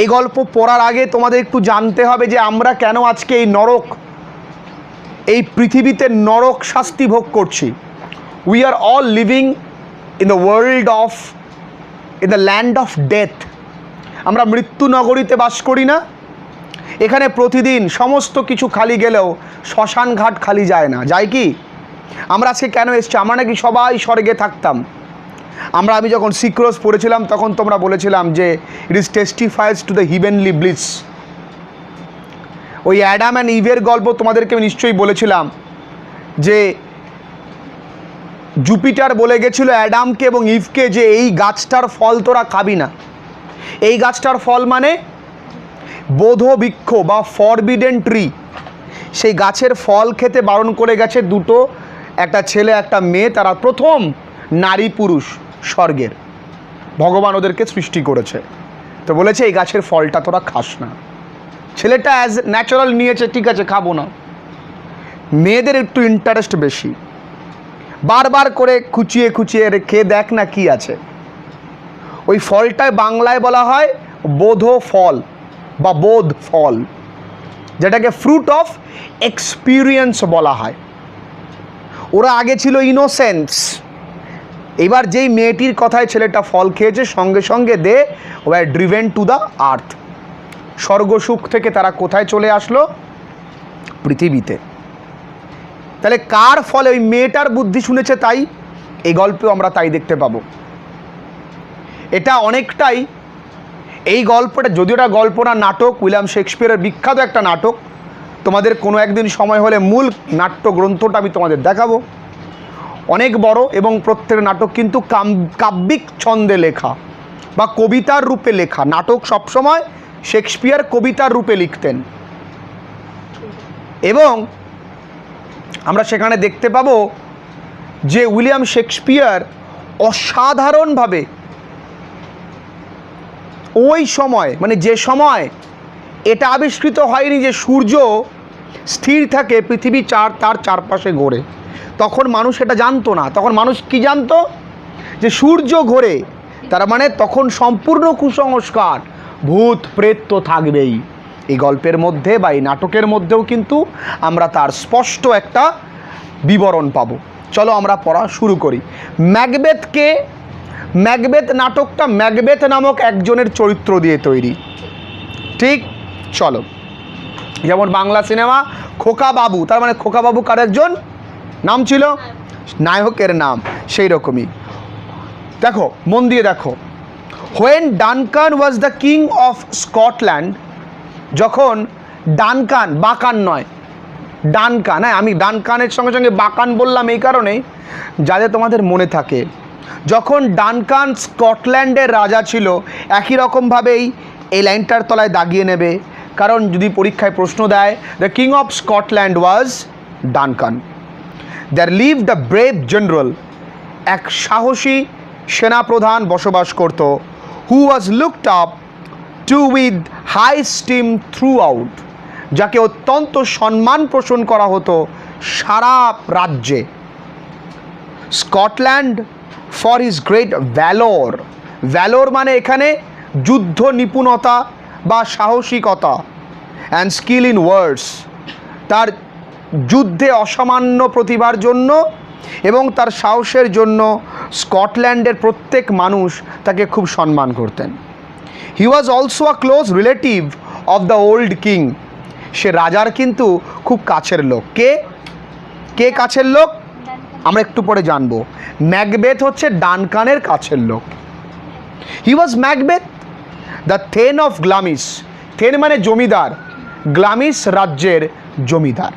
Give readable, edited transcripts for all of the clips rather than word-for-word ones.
এই গল্প পড়ার আগে তোমাদের একটু জানতে হবে যে আমরা কেন আজকে এই নরক, এই পৃথিবীতে নরক শাস্তি ভোগ করছি। We are all living in the world of, in the land of death. আমরা মৃত্যু নগরীতে বাস করি না? এখানে প্রতিদিন সমস্ত কিছু খালি গেলেও শ্মশান ঘাট খালি যায় না, যায় কি? আমরা আজকে কেন এসছি? আমরা নাকি সবাই স্বর্গে থাকতাম। আমি যখন সিক্রোস পড়েছিলাম তখন তোমরা বলেছিলাম যে it is testifies to the heavenly bliss. ওই অ্যাডাম অ্যান্ড ইভের গল্প তোমাদেরকে আমি নিশ্চয়ই বলেছিলাম যে জুপিটার বলে গেছিল অ্যাডামকে এবং ইভকে যে এই গাছটার ফল তোরা খাবি না। এই গাছটার ফল মানে বোধ বৃক্ষ বা ফরবিডেন ট্রি। সেই গাছের ফল খেতে বারণ করে গেছে দুটো, একটা ছেলে একটা মেয়ে, তারা প্রথম নারী পুরুষ স্বর্গের। ভগবান ওদেরকে সৃষ্টি করেছে, তো বলেছে এই গাছের ফলটা তোরা খাস না। ছেলেটা অ্যাজ ন্যাচারাল নিয়েছে, ঠিক আছে খাবো না। মেয়েদের একটু ইন্টারেস্ট বেশি, বারবার করে খুঁচিয়ে খুঁচিয়ে খেয়ে দেখ না কি আছে। ওই ফলটায় বাংলায় বলা হয় বোধ ফল বা বোধ ফল, যেটাকে ফ্রুট অফ এক্সপিরিয়েন্স বলা হয়। ওরা আগে ছিল ইনোসেন্স, এবার যেই মেয়েটির কথায় ছেলেটা ফল খেয়েছে সঙ্গে সঙ্গে they were driven to the earth. স্বর্গসুখ থেকে তারা কোথায় চলে আসলো? পৃথিবীতে। তাহলে কার ফলে? ওই মেয়েটার বুদ্ধি শুনেছে তাই। এই গল্পেও আমরা তাই দেখতে পাবো। এটা অনেকটাই, এই গল্পটা যদিও এটা গল্প না, নাটক, উইলিয়াম শেক্সপিয়ারের বিখ্যাত একটা নাটক। তোমাদের কোনো একদিন সময় হলে মূল নাট্যগ্রন্থটা আমি তোমাদের দেখাবো। অনেক বড় এবং প্রত্যেক নাটক কিন্তু কাব্যিক ছন্দে লেখা বা কবিতার রূপে লেখা। নাটক সবসময় শেক্সপিয়ার কবিতার রূপে লিখতেন এবং আমরা সেখানে দেখতে পাবো যে উইলিয়াম শেক্সপিয়ার অসাধারণভাবে ওই সময়, মানে যে সময় এটা আবিষ্কৃত হয়নি যে সূর্য স্থির থাকে, পৃথিবী তার চারপাশে ঘোরে, তখন মানুষ এটা জানতো না। তখন মানুষ কি জানতো? যে সূর্য ঘোরে, তার মানে তখন সম্পূর্ণ কুসংস্কার, ভূত প্রেত তো থাকবেই। এই গল্পের মধ্যে বা এই নাটকের মধ্যেও কিন্তু আমরা তার স্পষ্ট একটা বিবরণ পাবো। চলো আমরা পড়া শুরু করি। ম্যাকবেথকে, ম্যাকবেথ নাটকটা ম্যাকবেথ নামক একজনের চরিত্র দিয়ে তৈরি, ঠিক? চলো, যেমন বাংলা সিনেমা খোকা বাবু, তার মানে খোকা বাবু কার একজন নাম ছিল, নায়কের নাম, সেই রকমই। দেখো, মন দিয়ে দেখো। When Duncan was the king of Scotland, যখন ডানকান, বাকান নয়, ডানকান, হ্যাঁ আমি ডানকানের সঙ্গে সঙ্গে বাকান বললাম এই কারণেই যাতে তোমাদের মনে থাকে। যখন ডানকান স্কটল্যান্ডের রাজা ছিল, একই রকমভাবেই এই লাইনটার তলায় দাগিয়ে নেবে, কারণ যদি পরীক্ষায় প্রশ্ন দেয় the king of Scotland was Duncan. There lived the brave general, এক সাহসী সেনাপ্রধান বসবাস করত, who was looked up to with high esteem throughout, যাকে অত্যন্ত সম্মান পোষণ করা হতো সারা রাজ্যে। Scotland for his great valour, valour মানে এখানে যুদ্ধ নিপুণতা বা সাহসিকতা, অ্যান্ড স্কিল ইন ওয়ার্ডস, তার যুদ্ধে অসামান্য প্রতিভার জন্য এবং তার সাহসের জন্য স্কটল্যান্ডের প্রত্যেক মানুষ তাকে খুব সম্মান করতেন। He was also a close relative of the old king, সে রাজার কিন্তু খুব কাছের লোক। কে কে কাছের লোক আমরা একটু পরে জানবো। ম্যাকবেথ হচ্ছে ডানকানের কাছের লোক। He was Macbeth the thane of Glamis, thane মানে জমিদার, গ্লামিস রাজ্যের জমিদার।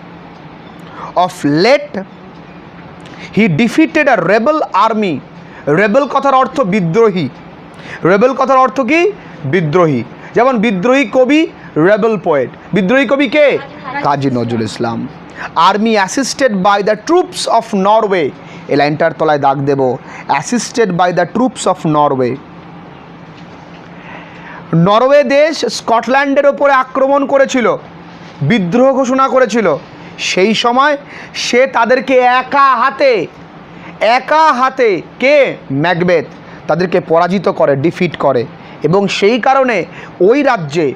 Of late he defeated a rebel army, rebel কথার অর্থ বিদ্রোহী, রেবেল কথার অর্থ কি? বিদ্রোহী। যেমন বিদ্রোহী কবি রেবেল পোয়েট, বিদ্রোহী কবি কে? Kazi Nazrul Islam. Army assisted by the troops of Norway, এই লাইনটার তলায় দাগ দেব, assisted by the troops of Norway. Norway দেশ স্কটল্যান্ডের ওপরে আক্রমণ করেছিল, বিদ্রোহ ঘোষণা করেছিল। সেই সময় সে তাদেরকে একা হাতে কে? ম্যাকবেথ তাদেরকে পরাজিত করে, ডিফিট করে। এবং সেই কারণে ওই রাজ্যে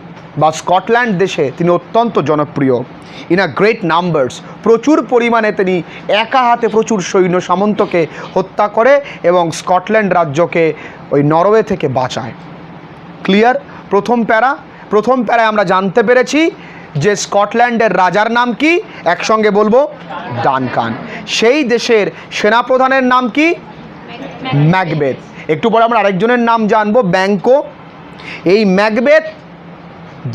বা স্কটল্যান্ড দেশে তিনি অত্যন্ত জনপ্রিয়। ইন আ গ্রেট নাম্বারস, প্রচুর পরিমাণে তিনি একা হাতে প্রচুর সৈন্য সামন্তকে হত্যা করে এবং স্কটল্যান্ড রাজ্যকে ওই নরওয়ে থেকে বাঁচায়। ক্লিয়ার? প্রথম প্যারায় আমরা জানতে পেরেছি যে স্কটল্যান্ডের রাজার নাম কি, একসঙ্গে বলবো ডানকান। সেই দেশের সেনাপ্রধানের নাম কি? ম্যাকবেথ। একটু পরে আমরা আরেকজনের নাম জানবো, ব্যাংকো। এই ম্যাকবেথ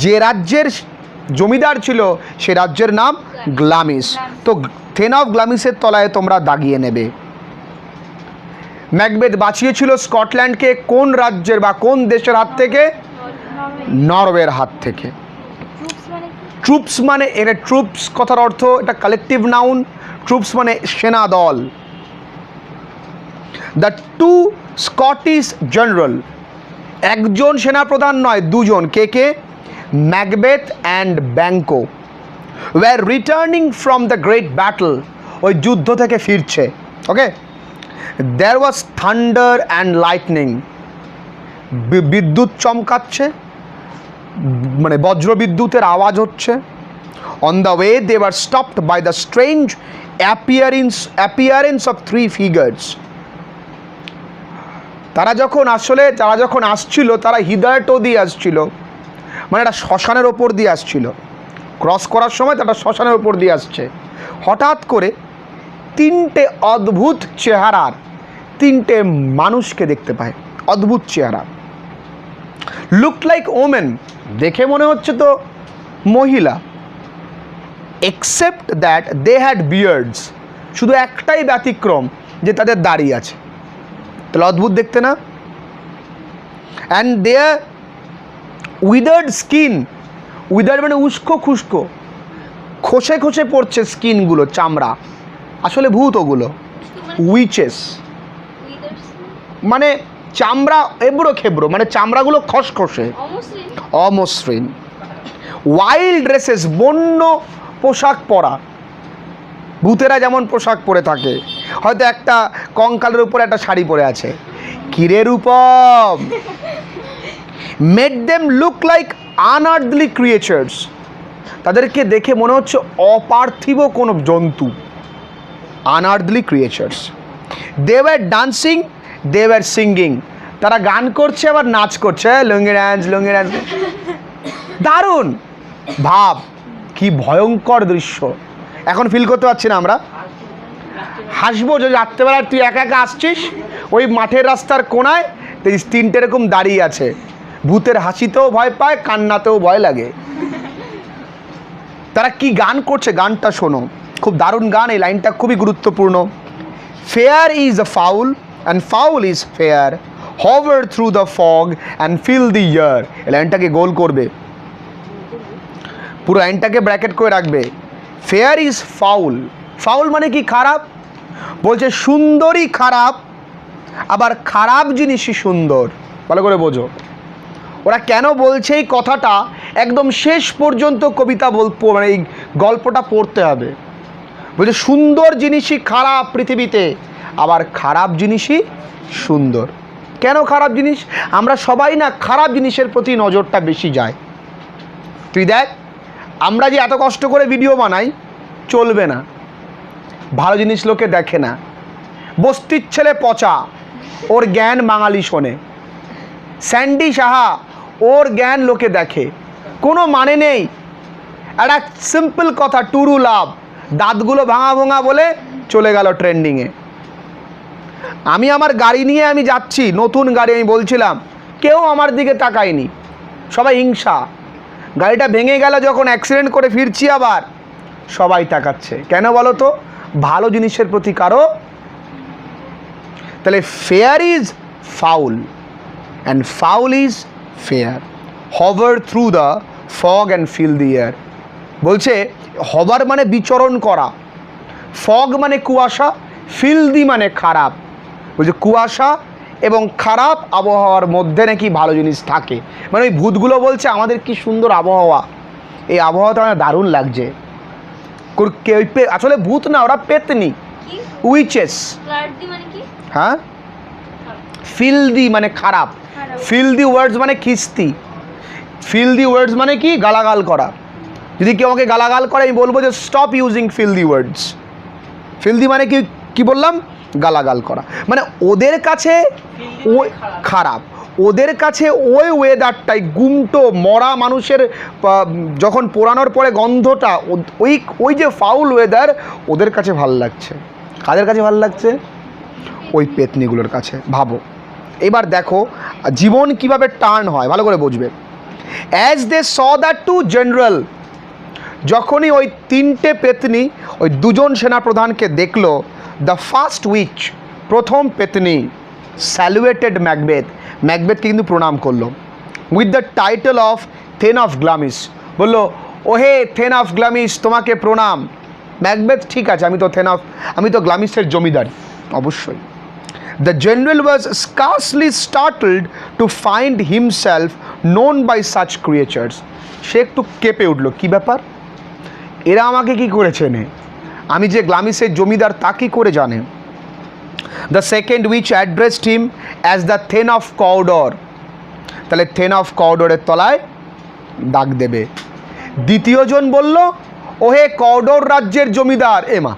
যে রাজ্যের জমিদার ছিল সে রাজ্যের নাম গ্লামিস। তো থেন অফ গ্লামিসের তলায় তোমরা দাগিয়ে নেবে। ম্যাকবেথ বাঁচিয়েছিল স্কটল্যান্ডকে কোন রাজ্যের বা কোন দেশের হাত থেকে? নরওয়ের হাত থেকে। ট্রুপস মানে, এটা ট্রুপস কথার অর্থ এটা কালেকটিভ নাউন। ট্রুপস মানে সেনা দল। দ্য টু স্কটিশ জেনারেল, একজন সেনাপ্রধান নয়, দুজন। কে? Macbeth and Banquo were returning from the great battle, ওই যুদ্ধ থেকে ফিরছে। Okay, there was thunder and lightning, বিদ্যুৎ চমকাচ্ছে, মানে বজ্র বিদ্যুতের আওয়াজ হচ্ছে। On the way they were stopped by the strange appearance of three figures. তারা যখন আসছিল তারা হিদায়টো দিয়ে আসছিল, মানে একটা শ্মশানের ওপর দিয়ে আসছিল। ক্রস করার সময় তারা শ্মশানের ওপর দিয়ে আসছে। হঠাৎ করে তিনটে অদ্ভুত চেহারার তিনটে মানুষকে দেখতে পায়, অদ্ভুত চেহারা। লুক লাইক ওমেন, দেখে মনে হচ্ছে তো মহিলা। Except that they had beards, শুধু একটাই ব্যতিক্রম যে তাদের দাড়ি আছে। তাহলে অদ্ভুত দেখতে না? অ্যান্ড দেয়ার উইদার্ড স্কিন, উইদার্ড মানে উস্কো খুস্কো, খসে খসে পড়ছে স্কিনগুলো, চামড়া। আসলে ভূত ওগুলো, উইচেস, মানে চামড়া এবড়ো খেবড়ো, মানে চামড়াগুলো খসখসে, অমসৃণ। ওয়াইল্ড ড্রেসেস, বন্য পোশাক পরা, ভূতেরা যেমন পোশাক পরে থাকে, হয়তো একটা কঙ্কালের উপরে একটা শাড়ি পরে আছে। কিরে Rupam, made them look like unearthly creatures, তাদেরকে দেখে মনে হচ্ছে অপার্থিব কোনো জন্তু। Unearthly creatures. They were dancing, they were singing, তারা গান করছে আবার নাচ করছে, লুঙ্গি ড্যান্স, লুঙ্গি ড্যান্স। দারুণ ভাব, কি ভয়ঙ্কর দৃশ্য। এখন ফিল করতে পারছি না আমরা? হাসবো যদি রাত্রেবেলা তুই একা একা আসছিস, ওই মাঠের রাস্তার কোনায় তিনটে এরকম দাঁড়িয়ে আছে, ভূতের হাসিতেও ভয় পায়, কান্নাতেও ভয় লাগে। তারা কি গান করছে, গানটা শোনো, খুব দারুণ গান। এই লাইনটা খুবই গুরুত্বপূর্ণ। Fair is a foul and foul is fair, hover through the fog and fill the air। এই লাইনটাকে গোল করবে, পুরো লাইনটাকে ব্র্যাকেট করে রাখবে। ফেয়ার ইজ ফাউল, ফাউল মানে কি? খারাপ। বলছে সুন্দরী খারাপ, আবার খারাপ জিনিসই সুন্দর। ভালো করে বোঝো ওরা কেন বলছে এই কথাটা। একদম শেষ পর্যন্ত কবিতা মানে এই গল্পটা পড়তে হবে। বলছে সুন্দর জিনিসই খারাপ পৃথিবীতে, আবার খারাপ জিনিসই সুন্দর। কেন খারাপ জিনিস? আমরা সবাই না খারাপ জিনিসের প্রতি নজরটা বেশি যায়। তুই দেখ, আমরা যে এত কষ্ট করে ভিডিও বানাই, চলবে না। ভালো জিনিস লোকে দেখে না। বস্তির ছেলে পচা, ওর জ্ঞান বাঙালি শোনে। স্যান্ডি সাহা, ওর জ্ঞান লোকে দেখে, কোনো মানে নেই। একটা সিম্পল কথা, টুরু লাভ, দাঁতগুলো ভাঙা ভাঙা বলে চলে গেল ট্রেন্ডিংয়ে। আমি আমার গাড়ি নিয়ে আমি যাচ্ছি, নতুন গাড়ি, আমি বলছিলাম, কেউ আমার দিকে তাকায়নি, সবাই হিংসা। গাড়িটা ভেঙে গেল যখন, অ্যাক্সিডেন্ট করে ফিরছি আবার, সবাই তাকাচ্ছে। কেন বলো তো? ভালো জিনিসের প্রতি কারো। তাহলে fair is foul and foul is fair, hover through the fog and filthy air. বলছে হভার মানে বিচরণ করা, ফগ মানে কুয়াশা, ফিল দি মানে খারাপ। বলছে কুয়াশা এবং খারাপ আবহাওয়ার মধ্যে নাকি ভালো জিনিস থাকে। মানে ওই ভূতগুলো বলছে আমাদের কি সুন্দর আবহাওয়া, এই আবহাওয়াটা আমার দারুণ লাগছে। আসলে ভূত না, ওরা পেতনি, উইচেস। হ্যাঁ, ফিলদি মানে খারাপ, ফিলদি ওয়ার্ডস মানে খিস্তি, ফিলদি ওয়ার্ডস মানে কি? গালাগাল করা। যদি কেউ আমাকে গালাগাল করে আমি বলবো যে স্টপ ইউজিং ফিলদি ওয়ার্ডস। ফিলদি মানে কি? কি বললাম? গালাগাল করা। মানে ওদের কাছে ওই খারাপ, ওদের কাছে ওই ওয়েদারটাই, গুমটো মরা মানুষের যখন পোড়ানোর পরে গন্ধটা, ওই ওই যে ফাউল ওয়েদার ওদের কাছে ভাল লাগছে। কাদের কাছে ভাল লাগছে? ওই পেতনিগুলোর কাছে। ভাবো এবার দেখো জীবন কিভাবে টার্ন হয়, ভালো করে বুঝবে। As they saw the two general, যখনই ওই তিনটে পেতনি ওই দুজন সেনাপ্রধানকে দেখলো, দ্য ফার্স্ট উইচ, প্রথম পেতনি, স্যালুয়েটেড ম্যাকবেথ, ম্যাকবেথকে কিন্তু প্রণাম করলো, with the title of thane of Glamis, বললো ওহে থেন অফ গ্লামিস তোমাকে প্রণাম। ম্যাকবেথ ঠিক আছে, আমি তো গ্লামিসের জমিদার, অবশ্যই। The general was scarcely startled to find himself known by such creatures. সে একটু কেঁপে উঠলো, কী ব্যাপার, এরা আমাকে কি করে চেনে, আমি যে গ্লামিসের জমিদার তা কি করে জানে। The second which addressed him as the Thane of Cawdor, তাহলে থেন অফ কওডরের তলায় ডাক দেবে। দ্বিতীয়জন বলল ওহে কওডর রাজ্যের জমিদার। এমা,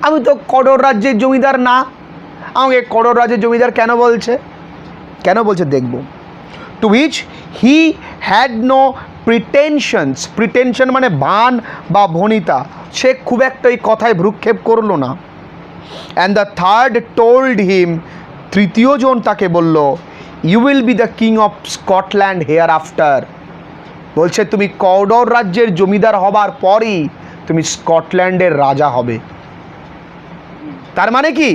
আমি তো কওডর রাজ্যের জমিদার না, আমাকে কওডর রাজ্যের জমিদার কেন বলছে? কেন বলছে দেখব। To which he had no pretensions, pretension মানে ভান বা ভনিতা, সে খুব একটা এই কথায় ভ্রুক্ষেপ করলো না। And the third told him, তৃতীয় জন তাকে বলল you will be the king of Scotland hereafter, বলছে তুমি কওডর রাজ্যের জমিদার হবার পরই তুমি স্কটল্যান্ডের রাজা হবে। তার মানে কি?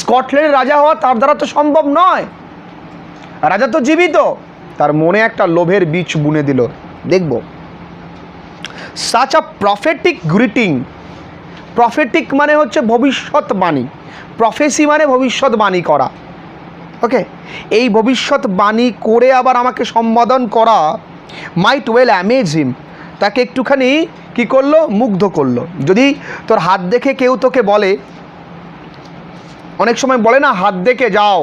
স্কটল্যান্ডের রাজা হওয়া তার দ্বারা তো সম্ভব নয়, রাজা তো জীবিত। তার মনে একটা লোভের বীজ বুনে দিল। দেখব such a prophetic greeting, prophetic মানে হচ্ছে ভবিষ্যৎবাণী, প্রফেসি মানে ভবিষ্যৎবাণী করা। ওকে, এই ভবিষ্যৎবাণী করে আবার আমাকে সম্বোধন করা মাইট ওয়েল অ্যামেজ হিম, তাকে একটুখানি কি করলো? মুগ্ধ করলো। যদি তোর হাত দেখে কেউ তোকে বলে, অনেক সময় বলে না হাত দেখে যাও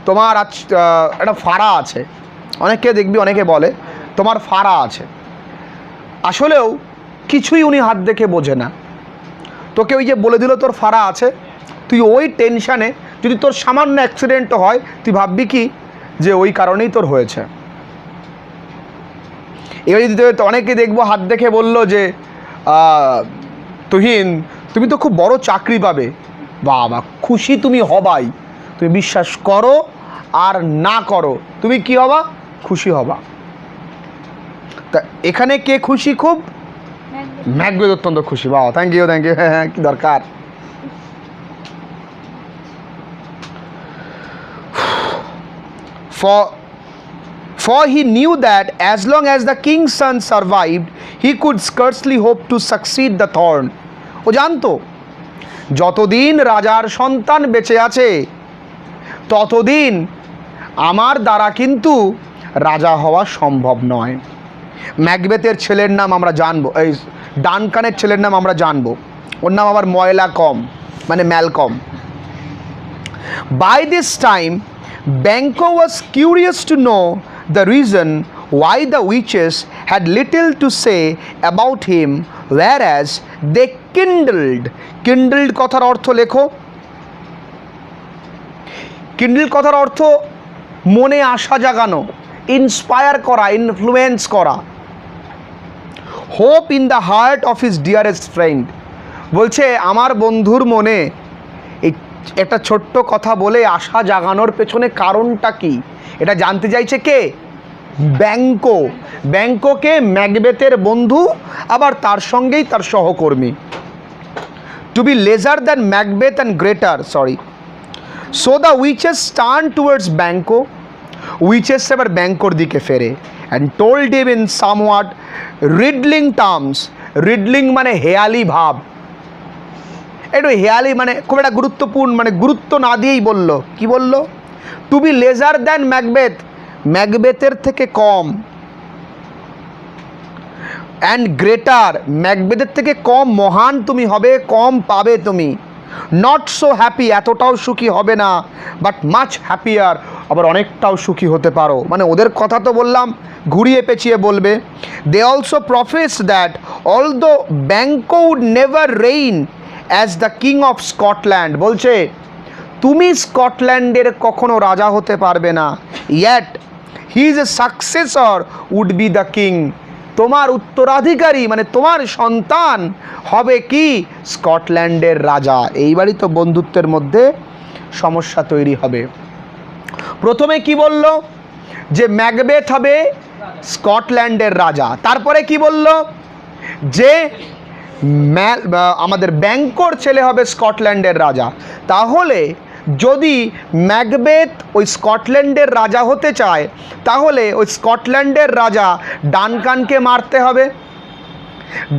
তোমার আজ একটা ফাড়া আছে, অনেকে দেখবি অনেকে বলে তোমার ফাড়া আছে, আসলেও কিছুই উনি হাত দেখে বোঝে না। তোকে ওই যে বলে দিল তোর ফাড়া আছে, তুই ওই টেনশানে যদি তোর সামান্য অ্যাক্সিডেন্টও হয় তুই ভাববি কি যে ওই কারণেই তোর হয়েছে। এবার যদি অনেকে দেখবো হাত দেখে বললো যে তুহিন তুমি তো খুব বড় চাকরি পাবে, বাবা খুশি তুমি হবাই, তুমি বিশ্বাস করো আর না করো তুমি কি হবা? খুশি হবা। তা এখানে কে খুশি? খুব ম্যাকবেথ অত্যন্ত খুশি। বাবা থ্যাংক ইউ, হ্যাঁ হ্যাঁ, কি দরকার। For he knew that as long as the king's son survived, he could scarcely hope to succeed the throne. ও জানতো যতদিন রাজার সন্তান বেঁচে আছে ততদিন আমার দ্বারা কিন্তু রাজা হওয়া সম্ভব নয়। ম্যাকবেথের ছেলের নাম আমরা জানবো, এই ডানকানের ছেলের নাম আমরা জানবো, ওর নাম আবার ময়লা কম মানে Malcolm. By this time Banquo was curious to know the reason why the witches had little to say about him, whereas they kindled কথার অর্থ লেখো। কিন্ডল কথার অর্থ মনে আশা জাগানো, ইন্সপায়ার করা, ইনফ্লুয়েন্স করা। Hope in the heart of his dearest friend, বলছে আমার বন্ধুর মনে এই একটা ছোট্ট কথা বলে আশা জাগানোর পেছনে কারণটা কি এটা জানতে চাইছে কে? ব্যাঙ্কো। ব্যাঙ্কোকে ম্যাকবেথের বন্ধু, আবার তার সঙ্গেই তার সহকর্মী। To be lesser than Macbeth and greater, sorry. So the witches turn towards Banquo, witches এবার ব্যাঙ্কোর দিকে ফেরে। And told him in somewhat riddling terms, riddling মানে হেয়ালি ভাব, একটু হেয়ালি মানে খুব একটা গুরুত্বপূর্ণ মানে গুরুত্ব না দিয়েই বলল। কি বলল? To be lesser than Macbeth, ম্যাকবেথের থেকে কম, অ্যান্ড গ্রেটার ম্যাকবেথের থেকে কম মহান তুমি হবে, কম পাবে তুমি। নট সো হ্যাপি, এতটাও সুখী হবে না, বাট মাচ হ্যাপিয়ার, আবার অনেকটাও সুখী হতে পারো। মানে ওদের কথা তো বললাম, ঘুরিয়ে পেঁচিয়ে বলবে। They also profess that although Banquo would never reign as the king of Scotland, বলছে তুমি স্কটল্যান্ডের কখনো রাজা হতে পারবে না, yet his a successor would be the king, তোমার উত্তরাধিকারী মানে তোমার সন্তান হবে কি স্কটল্যান্ডের রাজা। এইবারই তো বন্ধুত্বের মধ্যে সমস্যা তৈরি হবে। প্রথমে কি বলল যে ম্যাকবেথ হবে স্কটল্যান্ডের রাজা, তারপরে কি বলল যে আমাদের ব্যাঙ্কোর ছেলে হবে স্কটল্যান্ডের রাজা। তাহলে যদি ম্যাকবেথ ওই স্কটল্যান্ডের রাজা হতে চায় তাহলে ওই স্কটল্যান্ডের রাজা ডানকানকে মারতে হবে।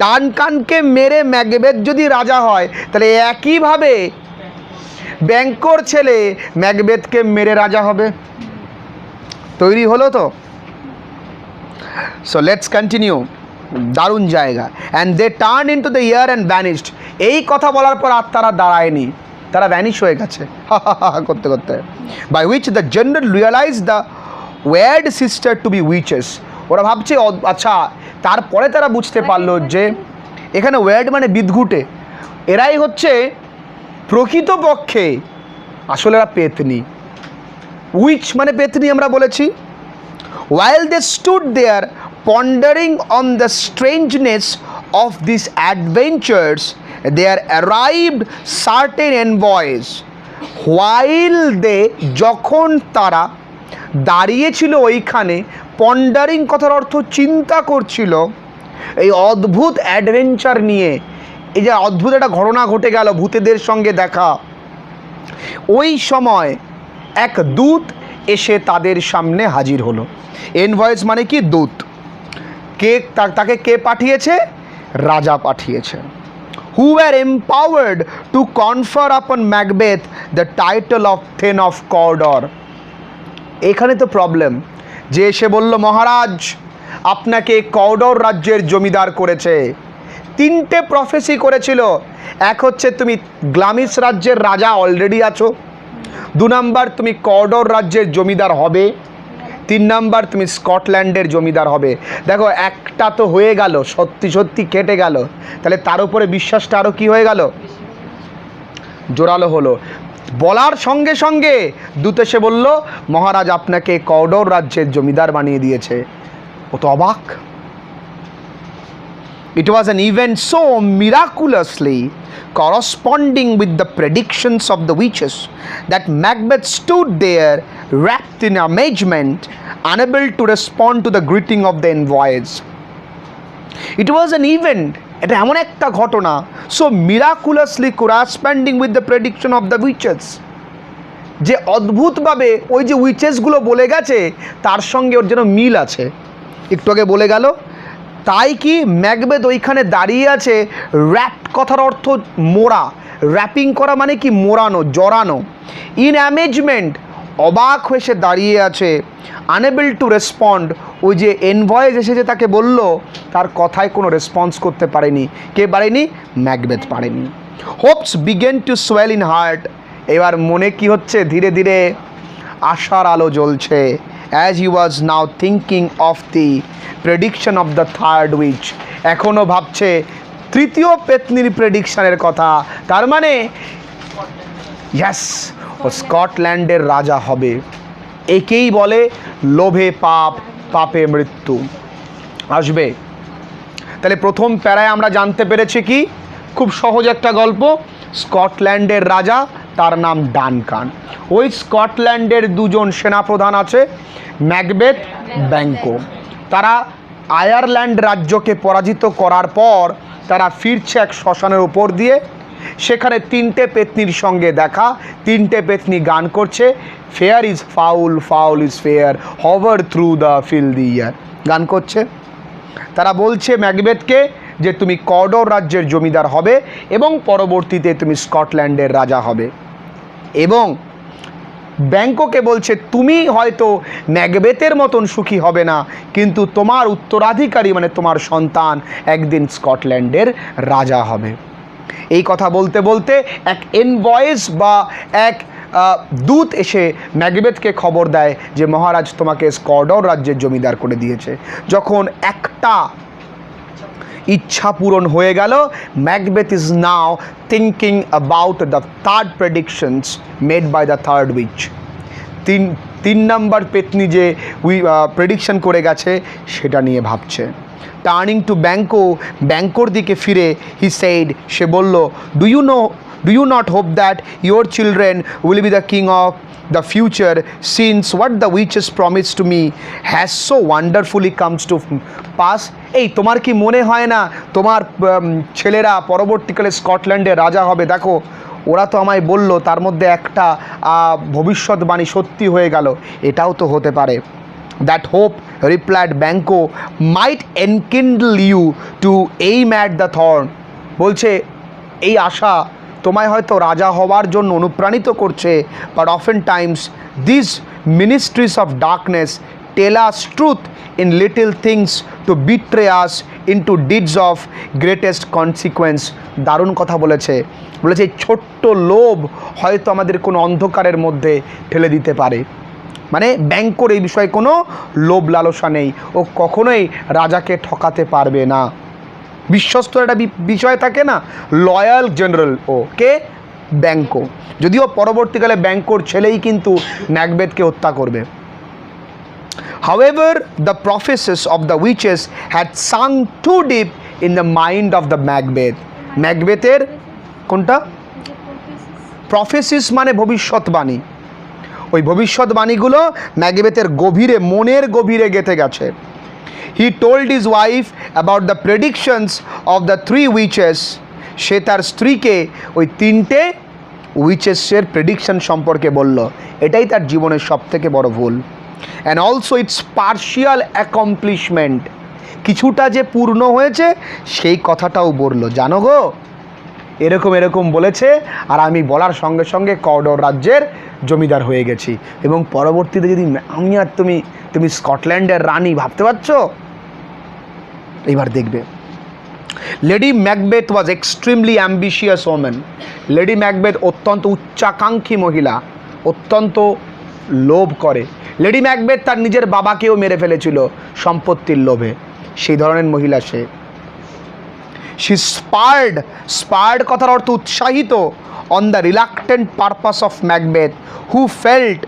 ডানকানকে মেরে ম্যাকবেথ যদি রাজা হয় তাহলে একইভাবে ব্যাঙ্কোর ছেলে ম্যাকবেথকে মেরে রাজা হবে। তৈরি হলো তো? So let's continue. দারুণ জায়গা। And they turn into the air and vanished. এই কথা বলার পর আর তারা দাঁড়ায়নি, তারা ভ্যানিশ হয়ে গেছে করতে করতে। By which the general realise the weird sister to be witches. ওরা ভাবছে আচ্ছা, তারপরে তারা বুঝতে পারলো যে এখানে ওয়ার্ড মানে বিদঘুটে, এরাই হচ্ছে প্রকৃতপক্ষে আসলে এরা পেতনি। উইচ মানে পেতনি আমরা বলেছি। While they stood there pondering on the strangeness of these adventures, there arrived certain envoys. While they, যখন তারা দাঁড়িয়েছিল ওইখানে, পন্ডারিং কথার অর্থ চিন্তা করছিল এই অদ্ভুত অ্যাডভেঞ্চার নিয়ে, এই যে অদ্ভুত একটা ঘটনা ঘটে গেল ভূতেদের সঙ্গে দেখা, ওই সময় এক দূত এসে তাদের সামনে হাজির হলো। এনভয়েস মানে কি? দূত। কে তাকে কে পাঠিয়েছে? রাজা পাঠিয়েছে। Who were empowered to confer upon Macbeth the title of thane of Cawdor. এখানে তো প্রবলেম, যে এসে বলল মহারাজ আপনাকে কর্ডর রাজ্যের জমিদার করেছে। তিনটে প্রফেসি করেছিল, এক হচ্ছে তুমি গ্লামিস রাজ্যের রাজা অলরেডি আছো, 2 নাম্বার তুমি কর্ডর রাজ্যের জমিদার হবে, 3 নাম্বার তুমি স্কটল্যান্ডের জমিদার হবে। দেখো একটা তো হয়ে গেল, সত্যি সত্যি কেটে গেল, তাহলে তার উপরে বিশ্বাসটা আরও কি হয়ে গেল? জোরালো হলো। বলার সঙ্গে সঙ্গে দূত এসে বলল মহারাজ আপনাকে কর্ডর রাজ্যের জমিদার বানিয়ে দিয়েছে। ও তো অবাক। It was an event so miraculously corresponding with the predictions of the witches that Macbeth stood there wrapped in amazement, unable to respond to the greeting of the envoys. It was an event, এটা এমন একটা ঘটনা, so miraculously corresponding with the prediction of the witches, যে অদ্ভুতভাবে ওই যে উইচেসগুলো বলে গেছে তার সঙ্গে ওর যেন মিল আছে। একটু আগে বলে গেল, তাই কি ম্যাকবেথ ওইখানে দাঁড়িয়ে আছে। র্যাপ্ট কথার অর্থ মোড়া, র্যাপিং করা মানে কি? মোড়ানো, জড়ানো। ইন অ্যামেজমেন্ট অবাক হয়ে সে দাঁড়িয়ে আছে। আনএবল টু রেসপন্ড, ওই যে এনভয়েস এসেছে তাকে বলল, তার কথায় কোনো রেসপন্স করতে পারেনি। কে পারেনি? ম্যাকবেথ পারেনি। Hopes began to swell in heart, এবার মনে কি হচ্ছে? ধীরে ধীরে আশার আলো জ্বলছে। As he was now thinking of the prediction of the third witch, এখনও ভাবছে তৃতীয় পেতনির প্রেডিকশনের কথা। তার মানে ইয়াস, ও স্কটল্যান্ডের রাজা হবে। একেই বলে লোভে পাপ, পাপে মৃত্যু আসবে। তাহলে প্রথম প্যারায় আমরা জানতে পেরেছি কি? খুব সহজ একটা গল্প। স্কটল্যান্ডের রাজা, তার নাম ডানকান। ওই স্কটল্যান্ডের 2 জন সেনাপ্রধান আছে, ম্যাকবেথ, ব্যাঙ্কো। তারা আয়ারল্যান্ড রাজ্যকে পরাজিত করার পর তারা ফিরছে এক শ্মশানের উপর দিয়ে। সেখানে 3টে পেতনির সঙ্গে দেখা, 3টে পেতনি গান করছে, fair is foul, foul is fair, hover through the filthy air, গান করছে। তারা বলছে ম্যাকবেথকে যে তুমি কর্ডর রাজ্যের জমিদার হবে এবং পরবর্তীতে তুমি স্কটল্যান্ডের রাজা হবে। এবং ব্যাঙ্কোকে বলছে তুমি হয়তো ম্যাকবেথের মতন সুখী হবে না, কিন্তু তোমার উত্তরাধিকারী মানে তোমার সন্তান একদিন স্কটল্যান্ডের রাজা হবে। এই কথা বলতে বলতে এক এনভয়েস বা এক দূত এসে ম্যাকবেথকে খবর দেয় যে মহারাজ তোমাকে স্কর্ডর রাজ্যের জমিদার করে দিয়েছে। যখন একটা ইচ্ছা পূরণ হয়ে গেল, Macbeth is now thinking about the third predictions made by the third witch. তিন নাম্বার পেতনি যে প্রেডিকশন করে গেছে সেটা নিয়ে ভাবছে। টার্নিং টু ব্যাঙ্কোর দিকে ফিরে হি সেইড, সে বলল, do you not hope that your children will be the king of the future since what the witches promise to me has so wonderfully comes to pass. এই তোমার কি মনে হয় না তোমার ছেলেরা পরবর্তীকালে স্কটল্যান্ডের রাজা হবে? দেখো ওরা তো আমায় বলল, তার মধ্যে একটা ভবিষ্যৎবাণী সত্যি হয়ে গেল, এটাও তো হতে পারে। That hope, replied Banquo, might enkindle you to aim at the throne. বলছে এই আশা তোমায় হয়তো রাজা হওয়ার জন্য অনুপ্রাণিত করছে, but often times this ministries of darkness tell us truth in little things to betray us into deeds of greatest consequence. দারুণ কথা বলেছে। বলেছে ছোট্ট লোভ হয়তো আমাদের কোনো অন্ধকারের মধ্যে ঠেলে দিতে পারে। মানে ব্যাঙ্কর এই বিষয়ে কোনো লোভ লালসা নেই, ও কখনোই রাজাকে ঠকাতে পারবে না। বিশ্বস্ত একটা বিষয় থাকে না, লয়াল জেনারেল ও কে, ব্যাঙ্কো। যদিও পরবর্তীকালে ব্যাঙ্কোর ছেলেই কিন্তু ম্যাকবেথকে হত্যা করবে। However, the prophecies of the witches had sunk too deep in the mind of the Macbeth. ম্যাকবেথের কোনটা? প্রফেসিস মানে ভবিষ্যৎবাণী। ওই ভবিষ্যৎবাণীগুলো ম্যাকবেথের গভীরে, মনের গভীরে গেঁথে গেছে। He told his wife about the predictions of the three witches. সে তার স্ত্রীকে ওই তিনটে উইচেসের প্রেডিকশন সম্পর্কে বলল। এটাই তার জীবনের সবথেকে বড় ভুল। And also it's partial accomplishment, কিছুটা যে পূর্ণ হয়েছে সেই কথাটাও বলল। জানো গো, এরকম বলেছে, আর আমি বলার সঙ্গে সঙ্গে কর্ডর রাজ্যের জমিদার হয়ে গেছি, এবং পরবর্তীতে যদি আমি আর তুমি স্কটল্যান্ডের রানী, ভাবতে পারছো? এবার দেখবে। Lady Macbeth was extremely ambitious woman. Lady Macbeth অত্যন্ত উচ্চাকাঙ্ক্ষী মহিলা, অত্যন্ত লোভ করে। লেডি ম্যাকবেথ তার নিজের বাবাকেও মেরে ফেলেছিল সম্পত্তির লোভে, সেই ধরনের মহিলা সে। শি স্পার্ড কথার অর্থ উৎসাহিত, on the reluctant purpose of Macbeth who felt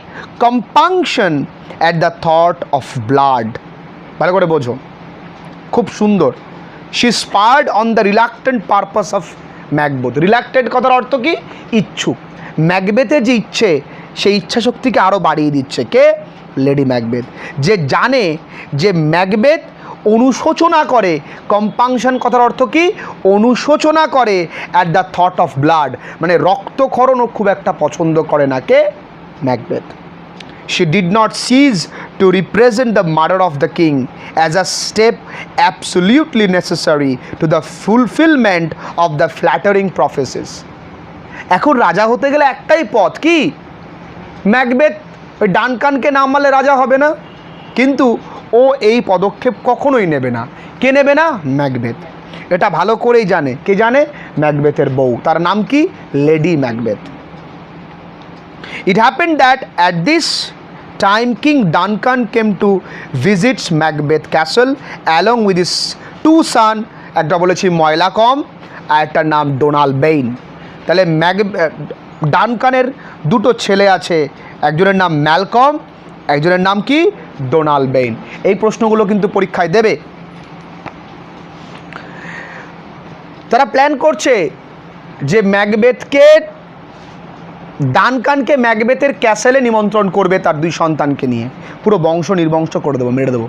compunction at the thought of blood. ভালো করে বোঝো, খুব সুন্দর। She spurred on the reluctant purpose of Macbeth. Reluctant কথার অর্থ কি? ইচ্ছুক। ম্যাকবেথের যে ইচ্ছে, সেই ইচ্ছা শক্তিকে আরও বাড়িয়ে দিচ্ছে কে? Lady Macbeth. যে জানে যে ম্যাকবেথ অনুশোচনা করে, কম্পাংশন কথার অর্থ কি? অনুশোচনা করে, at the thought of blood, মানে রক্তক্ষরণও খুব একটা পছন্দ করে না কে? Macbeth. She did not cease to represent the murder of the king as a step absolutely necessary to the fulfillment of the flattering prophecies. এখন রাজা হতে গেলে একটাই পথ, কি? ম্যাকবেথ ওই ডানকানকে না মারলে রাজা হবে না, কিন্তু ও এই পদক্ষেপ কখনোই নেবে না। কে নেবে না? ম্যাকবেথ। এটা ভালো করেই জানে। কে জানে? ম্যাকবেথের বউ। তার নাম কি? Lady Macbeth. It happened that at this time King Duncan came to visit Macbeth Castle along with his two sons, একটা বলেছি ময়লাকম আর একটা নাম ডোনাল্ড বেইন। তাহলে ডানকানের দুটো ছেলে আছে, একজনের নাম ম্যালকম, একজনের নাম কি? ডোনাল্ড বেইন। এই প্রশ্নগুলো কিন্তু পরীক্ষায় দেবে। তারা প্ল্যান করছে যে ডানকানকে ম্যাকবেথের ক্যাসেলে নিমন্ত্রণ করবে তার দুই সন্তানকে নিয়ে, পুরো বংশ নির্বংশ করে দেবো, মেরে দেবো।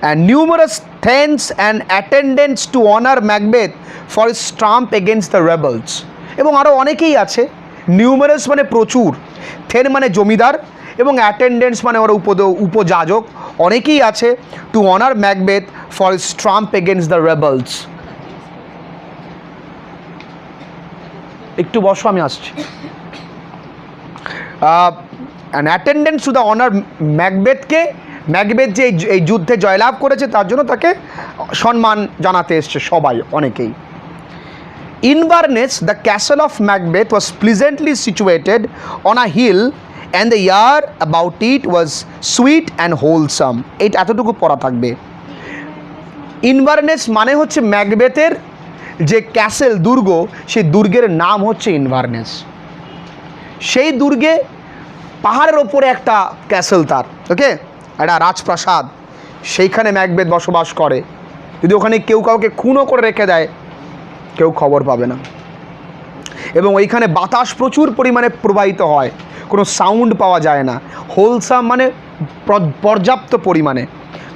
And numerous thanes and attendants to honor Macbeth for his trump against the rebels. এবং আরও অনেকেই আছে। নিউমারাস মানে প্রচুর, থেন মানে জমিদার, এবং অ্যাটেন্ডেন্টস মানে ওরা উপযাজক, অনেকেই আছে। To honour Macbeth for his triumph against the rebels. একটু বসো, আমি আসছি। An attendants to the honour ম্যাকবেথকে, ম্যাকবেথ যে এই যুদ্ধে জয়লাভ করেছে তার জন্য তাকে সম্মান জানাতে এসছে সবাই, অনেকেই। Inverness, the castle of Macbeth, was pleasantly situated on a hill, and the air about it was sweet and wholesome. এটা এতটুকু পড়া থাকবে। ইনভারনেস মানে হচ্ছে ম্যাকবেথের যে ক্যাসেল, দুর্গ, সেই দুর্গের নাম হচ্ছে ইনভারনেস। সেই দুর্গে পাহাড়ের ওপরে একটা ক্যাসেল, তার ওকে একটা রাজপ্রাসাদ, সেইখানে ম্যাকবেথ বসবাস করে। যদি ওখানে কেউ কাউকে খুনও করে রেখে দেয়, কেউ খবর পাবে না। এবং ওইখানে বাতাস প্রচুর পরিমাণে প্রবাহিত হয়, কোনো সাউন্ড পাওয়া যায় না। হোলসাম মানে পর্যাপ্ত পরিমাণে,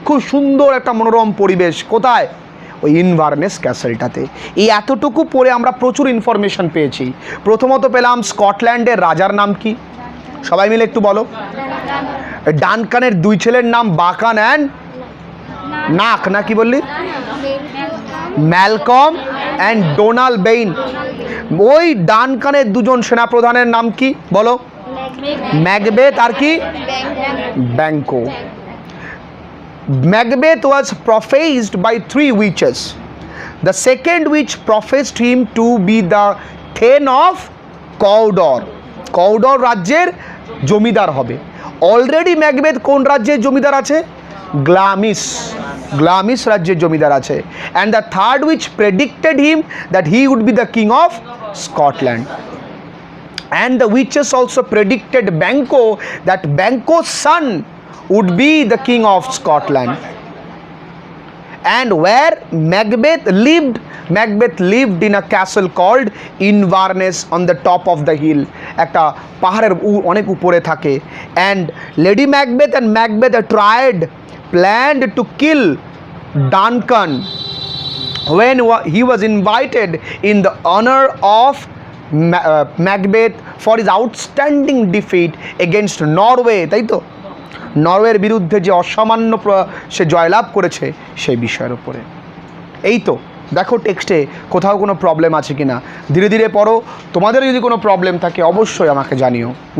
খুব সুন্দর একটা মনোরম পরিবেশ। কোথায়? ওই ইনভারনেস ক্যাসেলটাতে। এই এতটুকু পরে আমরা প্রচুর ইনফরমেশন পেয়েছি। প্রথমত পেলাম স্কটল্যান্ডের রাজার নাম কি, সবাই মিলে একটু বলো। ডানকানের দুই ছেলের নাম বাকান অ্যান্ড নাক, না কি বললি? ম্যালকম অ্যান্ড ডোনাল্ড বেইন। ওই ডানকানের দুজন সেনাপ্রধানের নাম কি বলো? ম্যাকবেথ আর কি? Banquo. Macbeth was professed by 3 witches. The second witch professed him to be the Thane of Cawdor. Cawdor রাজ্যের জমিদার হবে। অলরেডি ম্যাকবেথ কোন রাজ্যের জমিদার আছে? গ্লামিস। গ্লামিস রাজ্যের জমিদার আছে। And the third witch predicted him that he would be the king of Scotland. And the witches also predicted Banquo that Banquo's son would be the king of Scotland. And where Macbeth lived in a castle called Inverness on the top of the hill. একটা পাহাড়ের অনেক উপরে থাকে। And Lady Macbeth and Macbeth planned to kill Duncan when he was invited in the honor of Macbeth for his outstanding defeat against Norway, তাই তো? নরওয়ের বিরুদ্ধে যে অসামান্য সে জয়লাভ করেছে সেই বিষয়ের উপরে। এই তো দেখো টেক্সটে কোথাও কোনো প্রবলেম আছে কিনা, ধীরে ধীরে পড়ো। তোমাদের যদি কোনো প্রবলেম থাকে অবশ্যই আমাকে জানিও।